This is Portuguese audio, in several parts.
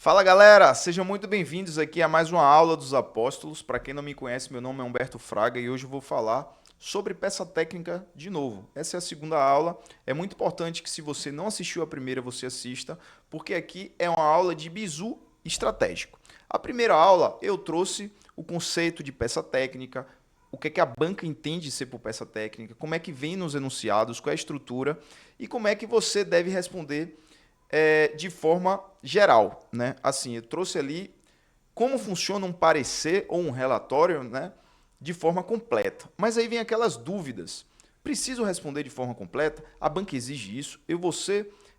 Fala galera, sejam muito bem-vindos aqui a mais uma aula dos apóstolos. Para quem não me conhece, meu nome é Humberto Fraga e hoje eu vou falar sobre peça técnica de novo. Essa é a segunda aula. É muito importante que se você não assistiu a primeira, você assista, porque aqui é uma aula de bizu estratégico. A primeira aula eu trouxe o conceito de peça técnica, o que é que a banca entende ser por peça técnica, como é que vem nos enunciados, qual é a estrutura e como é que você deve responder de forma geral, né? Assim, eu trouxe ali como funciona um parecer ou um relatório, né? De forma completa. Mas aí vem aquelas dúvidas. Preciso responder de forma completa? A banca exige isso?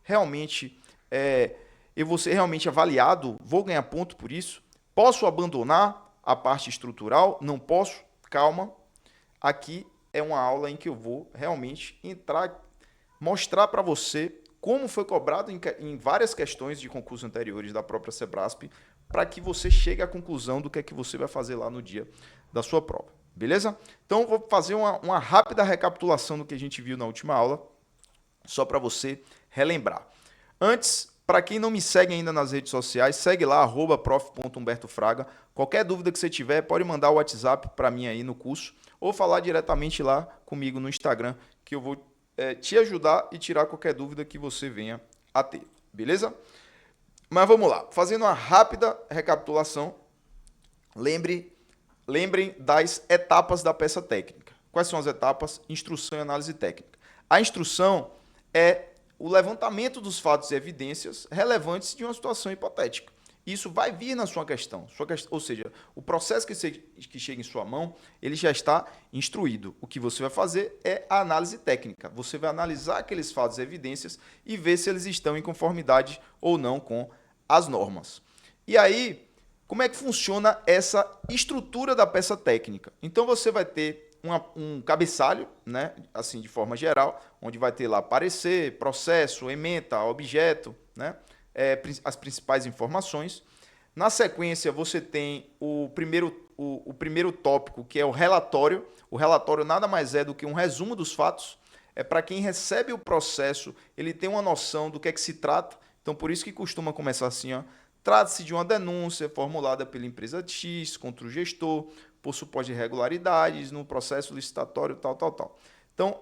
Realmente, é, eu vou ser realmente avaliado? Vou ganhar ponto por isso? Posso abandonar a parte estrutural? Não posso? Calma. Aqui é uma aula em que eu vou realmente entrar, mostrar para você como foi cobrado em várias questões de concursos anteriores da própria Sebrasp, para que você chegue à conclusão do que é que você vai fazer lá no dia da sua prova. Beleza? Então, vou fazer uma rápida recapitulação do que a gente viu na última aula, só para você relembrar. Antes, para quem não me segue ainda nas redes sociais, segue lá, @prof.humbertofraga. Qualquer dúvida que você tiver, pode mandar o WhatsApp para mim aí no curso, ou falar diretamente lá comigo no Instagram, que eu vou te ajudar e tirar qualquer dúvida que você venha a ter, beleza? Mas vamos lá, fazendo uma rápida recapitulação, lembrem das etapas da peça técnica. Quais são as etapas? Instrução e análise técnica. A instrução é o levantamento dos fatos e evidências relevantes de uma situação hipotética. Isso vai vir na sua questão, ou seja, o processo que chega em sua mão, ele já está instruído. O que você vai fazer é a análise técnica. Você vai analisar aqueles fatos e evidências e ver se eles estão em conformidade ou não com as normas. E aí, como é que funciona essa estrutura da peça técnica? Então você vai ter um cabeçalho, né, assim de forma geral, onde vai ter lá parecer, processo, ementa, objeto, né, as principais informações. Na sequência você tem o primeiro tópico, que é o relatório. O relatório nada mais é do que um resumo dos fatos. É para quem recebe o processo, ele tem uma noção do que é que se trata. Então por isso que costuma começar assim, ó. Trata-se de uma denúncia formulada pela empresa X contra o gestor por suposto irregularidades no processo licitatório, tal. Então,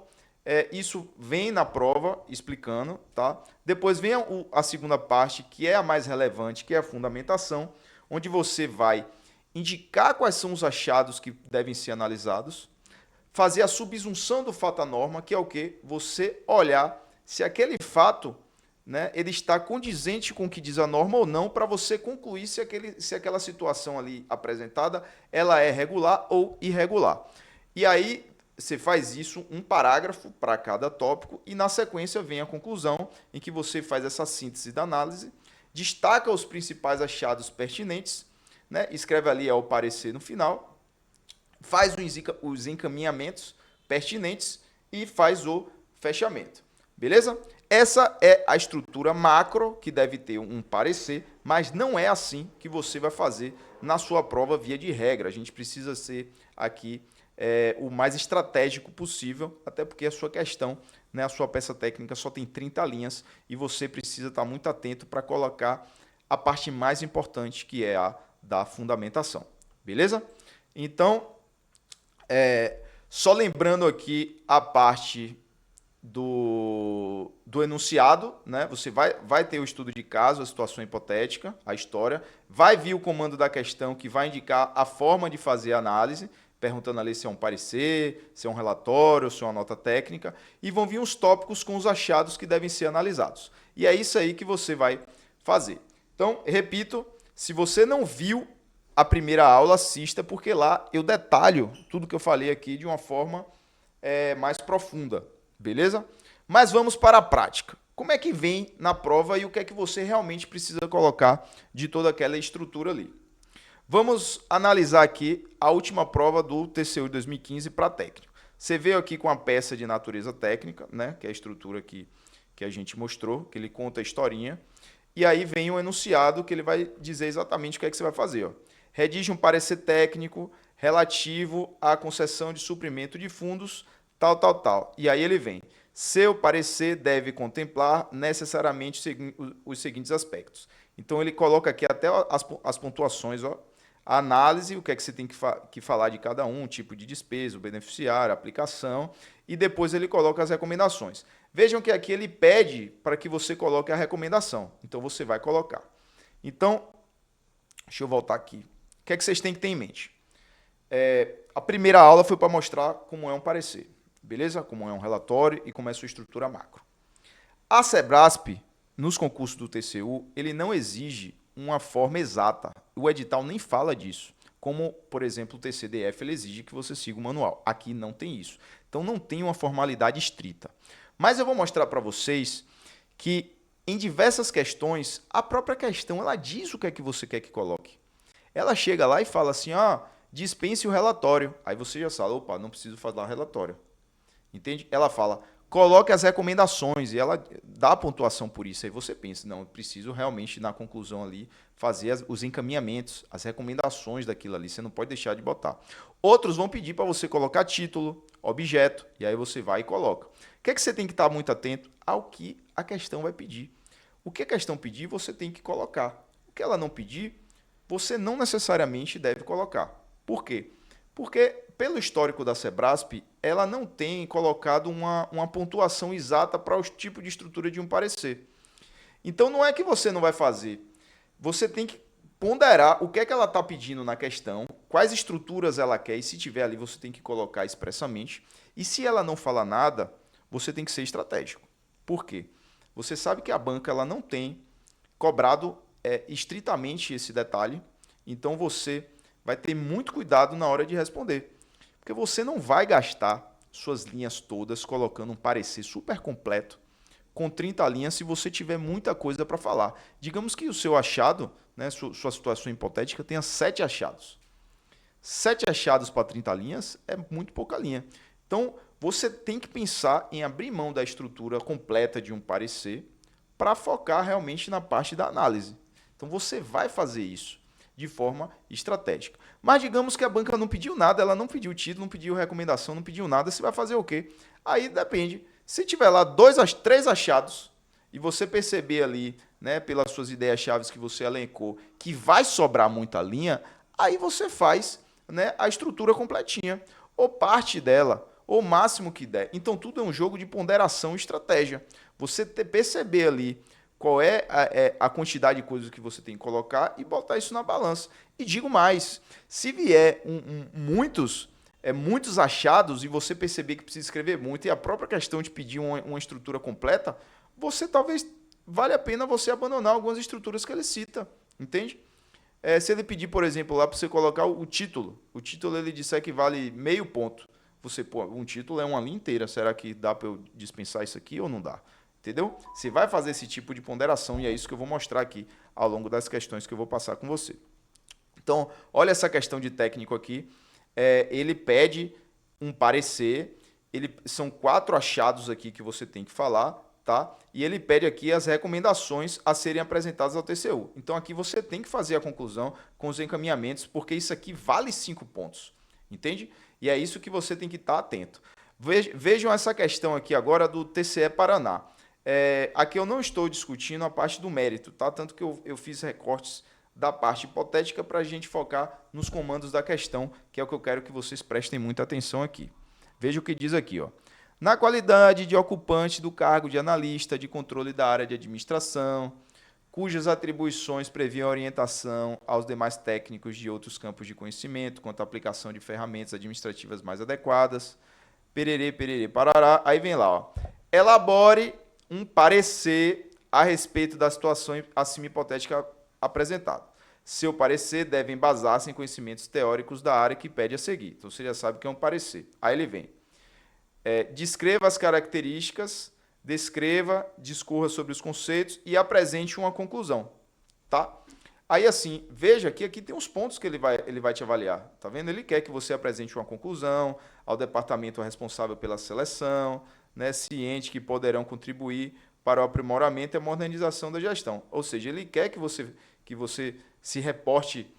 isso vem na prova explicando, tá? Depois vem a segunda parte, que é a mais relevante, que é a fundamentação, onde você vai indicar quais são os achados que devem ser analisados, fazer a subsunção do fato à norma, que é o quê? Você olhar se aquele fato, né, ele está condizente com o que diz a norma ou não, para você concluir se aquela situação ali apresentada ela é regular ou irregular. E aí você faz isso, um parágrafo para cada tópico, e na sequência vem a conclusão, em que você faz essa síntese da análise, destaca os principais achados pertinentes, né, escreve ali o parecer no final, faz os encaminhamentos pertinentes e faz o fechamento. Beleza? Essa é a estrutura macro, que deve ter um parecer, mas não é assim que você vai fazer na sua prova via de regra. A gente precisa ser aqui o mais estratégico possível, até porque a sua questão, né, a sua peça técnica só tem 30 linhas e você precisa estar muito atento para colocar a parte mais importante, que é a da fundamentação. Beleza? Então, só lembrando aqui a parte do enunciado, né? Você vai ter o estudo de caso, a situação hipotética, a história, vai vir o comando da questão que vai indicar a forma de fazer a análise, perguntando ali se é um parecer, se é um relatório, se é uma nota técnica, e vão vir os tópicos com os achados que devem ser analisados. E é isso aí que você vai fazer. Então, repito, se você não viu a primeira aula, assista, porque lá eu detalho tudo que eu falei aqui de uma forma mais profunda, beleza? Mas vamos para a prática. Como é que vem na prova e o que é que você realmente precisa colocar de toda aquela estrutura ali? Vamos analisar aqui a última prova do TCU de 2015 para técnico. Você veio aqui com a peça de natureza técnica, né, que é a estrutura que a gente mostrou, que ele conta a historinha, e aí vem um enunciado que ele vai dizer exatamente o que é que você vai fazer, ó. Redige um parecer técnico relativo à concessão de suprimento de fundos, tal. E aí ele vem. Seu parecer deve contemplar necessariamente os seguintes aspectos. Então ele coloca aqui até as pontuações, ó. A análise, o que é que você tem que falar de cada um, tipo de despesa, o beneficiário, a aplicação, e depois ele coloca as recomendações. Vejam que aqui ele pede para que você coloque a recomendação. Então você vai colocar. Então, deixa eu voltar aqui. O que é que vocês têm que ter em mente? A primeira aula foi para mostrar como é um parecer, beleza? Como é um relatório e como é a sua estrutura macro. A Sebrasp, nos concursos do TCU, ele não exige uma forma exata. O edital nem fala disso. Como, por exemplo, o TCDF, ele exige que você siga o manual. Aqui não tem isso. Então, não tem uma formalidade estrita. Mas eu vou mostrar para vocês que, em diversas questões, a própria questão, ela diz o que é que você quer que coloque. Ela chega lá e fala assim, dispense o relatório. Aí você já sabe, opa, não preciso fazer o relatório. Entende? Ela fala, coloque as recomendações, e ela dá a pontuação por isso. Aí você pensa, não, eu preciso realmente, na conclusão ali, fazer os encaminhamentos, as recomendações daquilo ali. Você não pode deixar de botar. Outros vão pedir para você colocar título, objeto, e aí você vai e coloca. O que é que você tem que estar muito atento? Ao que a questão vai pedir. O que a questão pedir, você tem que colocar. O que ela não pedir, você não necessariamente deve colocar. Por quê? Porque, pelo histórico da Sebrasp, ela não tem colocado uma pontuação exata para o tipo de estrutura de um parecer. Então, não é que você não vai fazer. Você tem que ponderar o que é que ela está pedindo na questão, quais estruturas ela quer, e se tiver ali, você tem que colocar expressamente. E se ela não falar nada, você tem que ser estratégico. Por quê? Você sabe que a banca ela não tem cobrado estritamente esse detalhe, então você vai ter muito cuidado na hora de responder. Porque você não vai gastar suas linhas todas colocando um parecer super completo com 30 linhas se você tiver muita coisa para falar. Digamos que o seu achado, né, sua situação hipotética, tenha 7 achados. 7 achados para 30 linhas é muito pouca linha. Então, você tem que pensar em abrir mão da estrutura completa de um parecer para focar realmente na parte da análise. Então, você vai fazer isso de forma estratégica. Mas digamos que a banca não pediu nada, ela não pediu título, não pediu recomendação, não pediu nada, você vai fazer o quê? Aí depende. Se tiver lá 3 achados e você perceber ali, né, pelas suas ideias-chave que você elencou, que vai sobrar muita linha, aí você faz, né, a estrutura completinha, ou parte dela, ou o máximo que der. Então tudo é um jogo de ponderação e estratégia. Você perceber ali qual é a quantidade de coisas que você tem que colocar e botar isso na balança. E digo mais, se vier muitos achados e você perceber que precisa escrever muito e a própria questão de pedir uma estrutura completa, você talvez vale a pena você abandonar algumas estruturas que ele cita, entende? Se ele pedir, por exemplo, lá para você colocar o título ele disser que vale meio ponto. Você, pô, um título é uma linha inteira, será que dá para eu dispensar isso aqui ou não dá? Entendeu? Você vai fazer esse tipo de ponderação e é isso que eu vou mostrar aqui ao longo das questões que eu vou passar com você. Então, olha essa questão de técnico aqui. Ele pede um parecer, são 4 achados aqui que você tem que falar, tá? E ele pede aqui as recomendações a serem apresentadas ao TCU. Então, aqui você tem que fazer a conclusão com os encaminhamentos, porque isso aqui vale 5 pontos, entende? E é isso que você tem que estar atento. Vejam essa questão aqui agora do TCE Paraná. Aqui eu não estou discutindo a parte do mérito, tá? Tanto que eu fiz recortes da parte hipotética para a gente focar nos comandos da questão, que é o que eu quero que vocês prestem muita atenção aqui. Veja o que diz aqui, ó. Na qualidade de ocupante do cargo de analista de controle da área de administração, cujas atribuições previam orientação aos demais técnicos de outros campos de conhecimento, quanto à aplicação de ferramentas administrativas mais adequadas, pererê, pererê, parará, aí vem lá, ó. Elabore um parecer a respeito da situação acima hipotética apresentada. Seu parecer deve embasar-se em conhecimentos teóricos da área que pede a seguir. Então, você já sabe que é um parecer. Aí ele vem. Descreva as características, discorra sobre os conceitos e apresente uma conclusão. Tá? Aí, assim, veja que aqui tem uns pontos que ele vai te avaliar. Tá vendo? Ele quer que você apresente uma conclusão ao departamento responsável pela seleção, né, ciente que poderão contribuir para o aprimoramento e a modernização da gestão. Ou seja, ele quer que você se reporte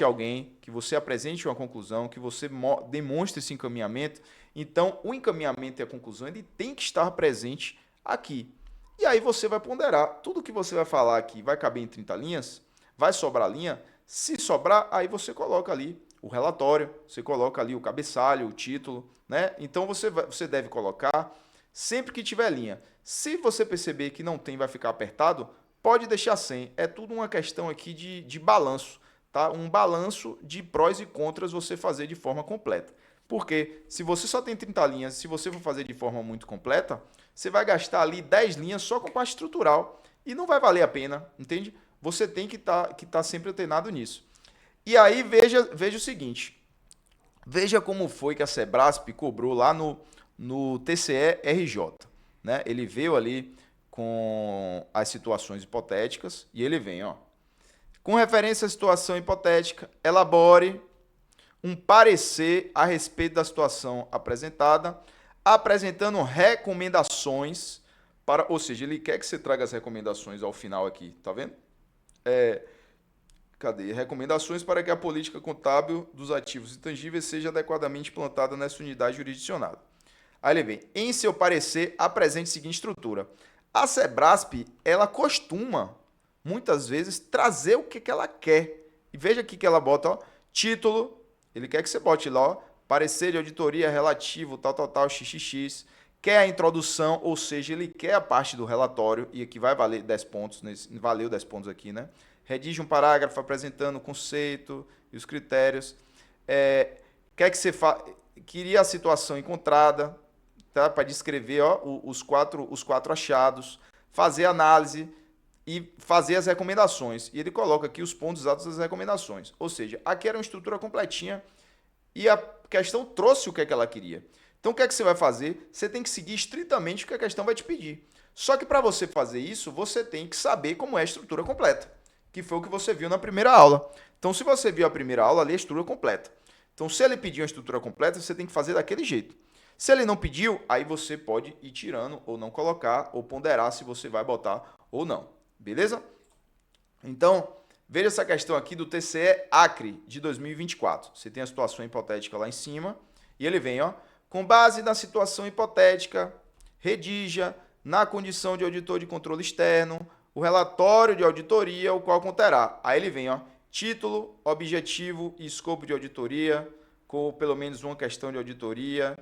a alguém, que você apresente uma conclusão, que você demonstre esse encaminhamento. Então, o encaminhamento e a conclusão ele tem que estar presente aqui. E aí você vai ponderar. Tudo que você vai falar aqui vai caber em 30 linhas? Vai sobrar linha? Se sobrar, aí você coloca ali o relatório, você coloca ali o cabeçalho, o título, né? Então você deve colocar sempre que tiver linha. Se você perceber que não tem, vai ficar apertado, pode deixar sem. É tudo uma questão aqui de balanço, tá? Um balanço de prós e contras você fazer de forma completa. Porque se você só tem 30 linhas, se você for fazer de forma muito completa, você vai gastar ali 10 linhas só com parte estrutural e não vai valer a pena, entende? Você tem que tá sempre antenado nisso. E aí veja o seguinte, veja como foi que a Sebrasp cobrou lá no TCE-RJ. Né? Ele veio ali com as situações hipotéticas e ele vem, ó. Com referência à situação hipotética, elabore um parecer a respeito da situação apresentada, apresentando recomendações para, ou seja, ele quer que você traga as recomendações ao final aqui, tá vendo? Cadê? Recomendações para que a política contábil dos ativos intangíveis seja adequadamente implantada nessa unidade jurisdicionada. Aí ele vem, em seu parecer, apresente a seguinte estrutura. A Sebrasp, ela costuma, muitas vezes, trazer o que ela quer. E veja aqui que ela bota, ó, título, ele quer que você bote lá, ó, parecer de auditoria relativo, tal, xxx, quer a introdução, ou seja, ele quer a parte do relatório, e aqui vai valer 10 pontos, valeu 10 pontos aqui, né? Redige um parágrafo apresentando o conceito e os critérios. Quer que você queria a situação encontrada, tá? Para descrever, ó, os quatro achados, fazer análise e fazer as recomendações. E ele coloca aqui os pontos exatos das recomendações. Ou seja, aqui era uma estrutura completinha e a questão trouxe o que é que ela queria. Então, o que é que você vai fazer? Você tem que seguir estritamente o que a questão vai te pedir. Só que para você fazer isso, você tem que saber como é a estrutura completa, que foi o que você viu na primeira aula. Então, se você viu a primeira aula, ali é a estrutura completa. Então, se ele pediu uma estrutura completa, você tem que fazer daquele jeito. Se ele não pediu, aí você pode ir tirando ou não colocar, ou ponderar se você vai botar ou não. Beleza? Então, veja essa questão aqui do TCE Acre de 2024. Você tem a situação hipotética lá em cima, e ele vem, ó, com base na situação hipotética, redija, na condição de auditor de controle externo, o relatório de auditoria, o qual conterá. Aí ele vem, ó, título, objetivo e escopo de auditoria, com pelo menos uma questão de auditoria,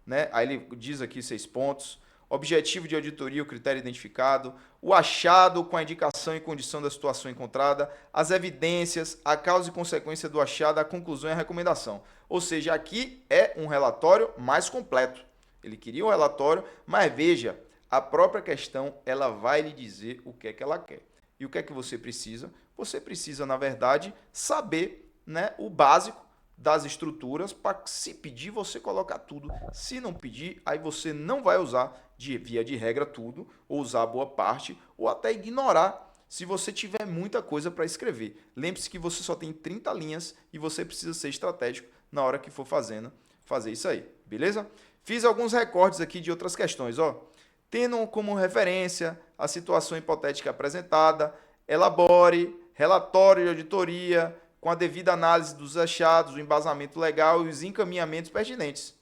né? Aí ele diz aqui 6 pontos. Objetivo de auditoria, o critério identificado, o achado com a indicação e condição da situação encontrada, as evidências, a causa e consequência do achado, a conclusão e a recomendação. Ou seja, aqui é um relatório mais completo. Ele queria um relatório, mas veja, a própria questão, ela vai lhe dizer o que é que ela quer. E o que é que você precisa? Você precisa, na verdade, saber, né, o básico das estruturas para, se pedir, você colocar tudo. Se não pedir, aí você não vai usar, via de regra, tudo, ou usar boa parte, ou até ignorar se você tiver muita coisa para escrever. Lembre-se que você só tem 30 linhas e você precisa ser estratégico na hora que for fazer isso aí, beleza? Fiz alguns recortes aqui de outras questões, ó. Tendo como referência a situação hipotética apresentada, elabore relatório de auditoria com a devida análise dos achados, o embasamento legal e os encaminhamentos pertinentes.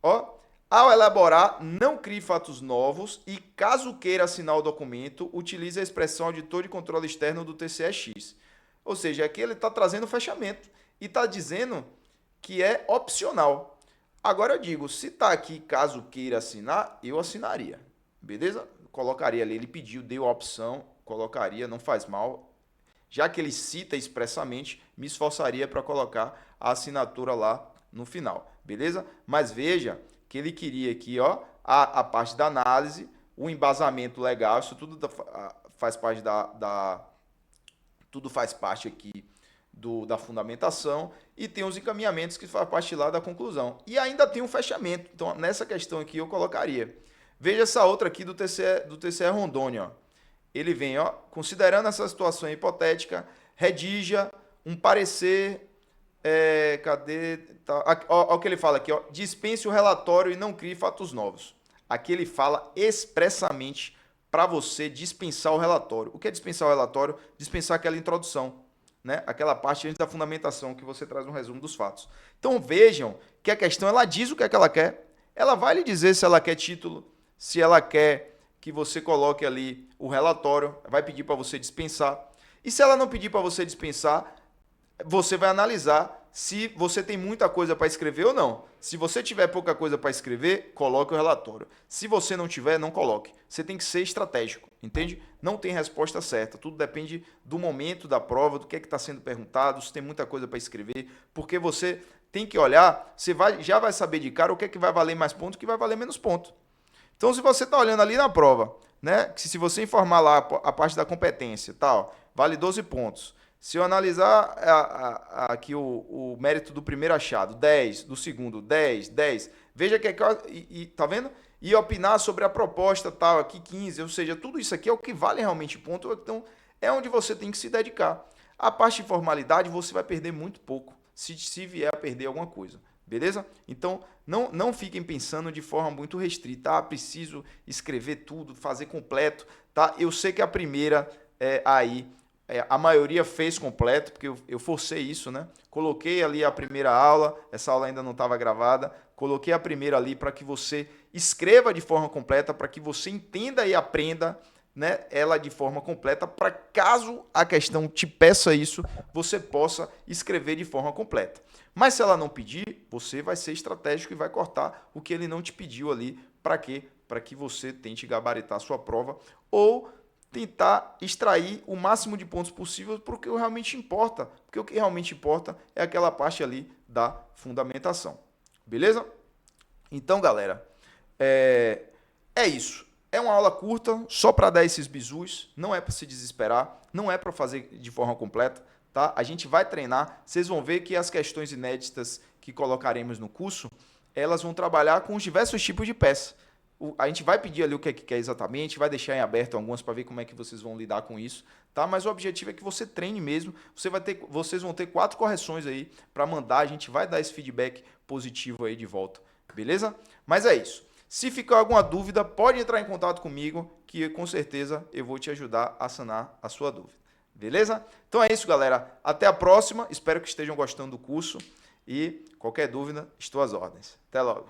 Ó, ao elaborar, não crie fatos novos e, caso queira assinar o documento, utilize a expressão auditor de controle externo do TCE-X. Ou seja, aqui ele está trazendo o fechamento e está dizendo que é opcional. Agora eu digo, se está aqui, caso queira assinar, eu assinaria. Beleza? Colocaria ali, ele pediu, deu a opção, colocaria, não faz mal. Já que ele cita expressamente, me esforçaria para colocar a assinatura lá no final. Beleza? Mas veja que ele queria aqui, ó, a parte da análise, o embasamento legal, isso tudo faz parte tudo faz parte aqui da fundamentação e tem os encaminhamentos que faz parte lá da conclusão. E ainda tem um fechamento. Então, nessa questão aqui eu colocaria. Veja essa outra aqui do TCE Rondônia, ó. Ele vem, ó, considerando essa situação hipotética, redija um parecer, cadê? Tá, ó, o que ele fala aqui, ó, dispense o relatório e não crie fatos novos. Aqui ele fala expressamente para você dispensar o relatório. O que é dispensar o relatório? Dispensar aquela introdução, né? Aquela parte antes da fundamentação que você traz um resumo dos fatos. Então vejam que a questão, ela diz o que é que ela quer. Ela vai lhe dizer se ela quer título, se ela quer que você coloque ali o relatório, vai pedir para você dispensar. E se ela não pedir para você dispensar, você vai analisar se você tem muita coisa para escrever ou não. Se você tiver pouca coisa para escrever, coloque o relatório. Se você não tiver, não coloque. Você tem que ser estratégico, entende? Não tem resposta certa. Tudo depende do momento da prova, do que é que está sendo perguntado, se tem muita coisa para escrever, porque você tem que olhar, já vai saber de cara o que é que vai valer mais ponto e o que vai valer menos ponto. Então, se você está olhando ali na prova, né, que se você informar lá a parte da competência, tal, vale 12 pontos. Se eu analisar aqui o mérito do primeiro achado, 10, do segundo, 10, 10, veja que tá vendo? E opinar sobre a proposta, tal, aqui 15, ou seja, tudo isso aqui é o que vale realmente ponto, então é onde você tem que se dedicar. A parte de formalidade você vai perder muito pouco, se vier a perder alguma coisa. Beleza? Então, não fiquem pensando de forma muito restrita. Ah, preciso escrever tudo, fazer completo. Tá? Eu sei que a primeira a maioria fez completo, porque eu forcei isso, né? Coloquei ali a primeira aula, essa aula ainda não estava gravada. Coloquei a primeira ali para que você escreva de forma completa, para que você entenda e aprenda, né, ela de forma completa, para caso a questão te peça isso, você possa escrever de forma completa. Mas se ela não pedir, você vai ser estratégico e vai cortar o que ele não te pediu ali. Para quê? Para que você tente gabaritar a sua prova ou tentar extrair o máximo de pontos possível para o que realmente importa. Porque o que realmente importa é aquela parte ali da fundamentação. Beleza? Então, galera, é isso. É uma aula curta, só para dar esses bizus, não é para se desesperar, não é para fazer de forma completa, tá? A gente vai treinar, vocês vão ver que as questões inéditas que colocaremos no curso, elas vão trabalhar com os diversos tipos de peça. A gente vai pedir ali o que é que quer exatamente, vai deixar em aberto algumas para ver como é que vocês vão lidar com isso, tá? Mas o objetivo é que você treine mesmo, vocês vão ter 4 correções aí para mandar, a gente vai dar esse feedback positivo aí de volta, beleza? Mas é isso. Se ficar alguma dúvida, pode entrar em contato comigo, que com certeza eu vou te ajudar a sanar a sua dúvida. Beleza? Então é isso, galera. Até a próxima. Espero que estejam gostando do curso. E qualquer dúvida, estou às ordens. Até logo.